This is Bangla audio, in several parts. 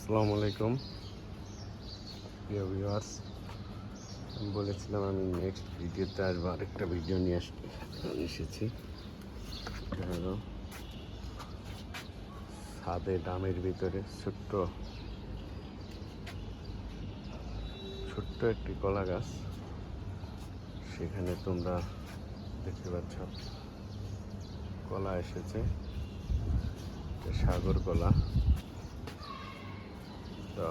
আসসালামু আলাইকুম প্রিয় ভিউয়ার্স। আমি বলেছিলাম আমি নেক্সট ভিডিওতে আসবো, আরেকটা ভিডিও নিয়ে এসেছি। এটা হলো ছাদে ডামের ভিতরে ছোট্ট ছোট্ট একটি কলা গাছ। সেখানে তোমরা দেখতে পাচ্ছ কলা এসেছে, এটা সাগর কলা। তো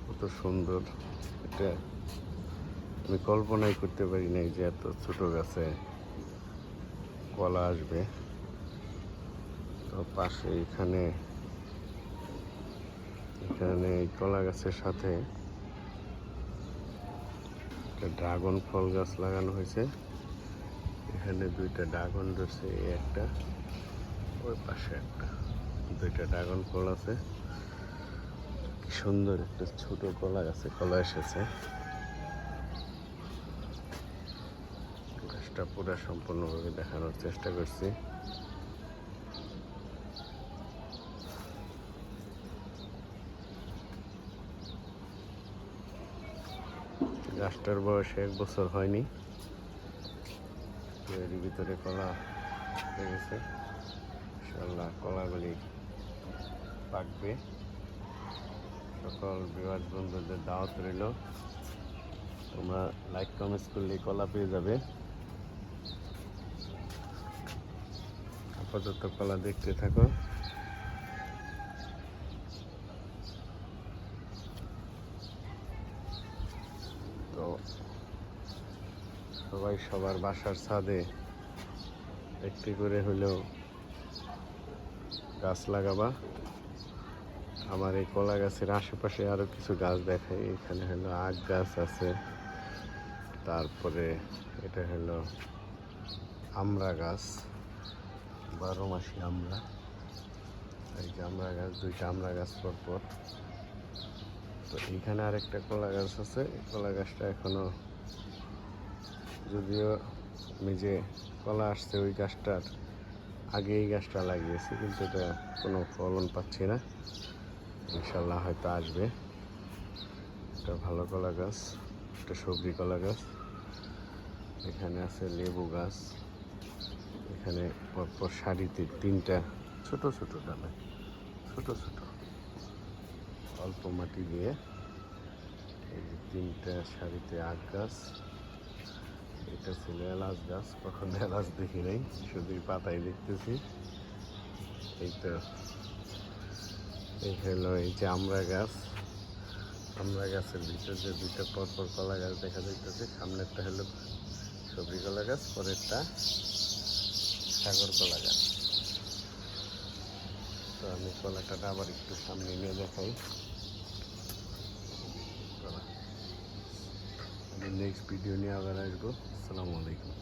কত সুন্দর, এটা আমি কল্পনাই করতে পারি নাই যে এত ছোট গাছে কলা আসবে। তো পাশে এখানে এই কলা গাছের সাথে একটা ড্রাগন ফল গাছ লাগানো হয়েছে। এখানে দুইটা ড্রাগন ধরছে, এই একটা, ওই পাশে একটা, দুইটা ড্রাগন ফল আছে। কি সুন্দর একটা ছোট কলা গাছে কলা এসেছে। গাছটা পুরো সম্পূর্ণভাবে দেখানোর চেষ্টা করছি। গাছটার বয়স 1 বছর হয়নি, এর ভিতরে কলা হয়ে গেছে। ইনশাআল্লাহ কলাগুলি পাকবে। সকল ভিউয়ার্স বন্ধুদের দাওয়াত রইল, তোমরা লাইক কমেন্টস করলে কলা পেয়ে যাবে। আপাতত কলা দেখতে থাকো। তো সবাই সবার বাসার ছাদে একটি করে হলেও গাছ লাগাবা। আমার এই কলা গাছের আশেপাশে আরও কিছু গাছ দেখাই। এখানে হলো আখ গাছ আছে, তারপরে এটা হলো আমড়া গাছ, 12 মাসি আমড়া। এই যে আমড়া গাছ, দুইটা আমড়া গাছ পরপর। তো এইখানে আরেকটা কলা গাছ আছে। এই কলা গাছটা এখনো, যদিও আমি যে কলা আসছে ওই গাছটার আগে এই গাছটা লাগিয়েছি, কিন্তু এটা কোনো ফলন পাচ্ছি না। ইনশাল্লাহ হয়তো আসবে। এটা ভালো কলা গাছ, একটা সবজি কলা গাছ। এখানে আছে লেবু গাছ। এখানে পরপর সারিতে 3টা ছোট ছোট ডালে, ছোট ছোট অল্প মাটি দিয়ে এই যে 3টা সারিতে আখ গাছ। এটা ছিল এলাচ গাছ, কখনো এলাচ দেখি নাই, শুধুই পাতায় দেখতেছি। এই তো এই হলো এই যে আমড়া গাছ। আমড়া গাছের ভিতর যে 2টা পরপর কলা গাছ দেখা যাইতেছে। সামনেরটা হলো সবজি কলা গাছ, পরেরটা সাগর কলা গাছ। তো আমি কলাটা আবার একটু সামনে নিয়ে দেখাই। আমি নেক্সট ভিডিও নিয়ে আবার আসবো। আসসালামু আলাইকুম।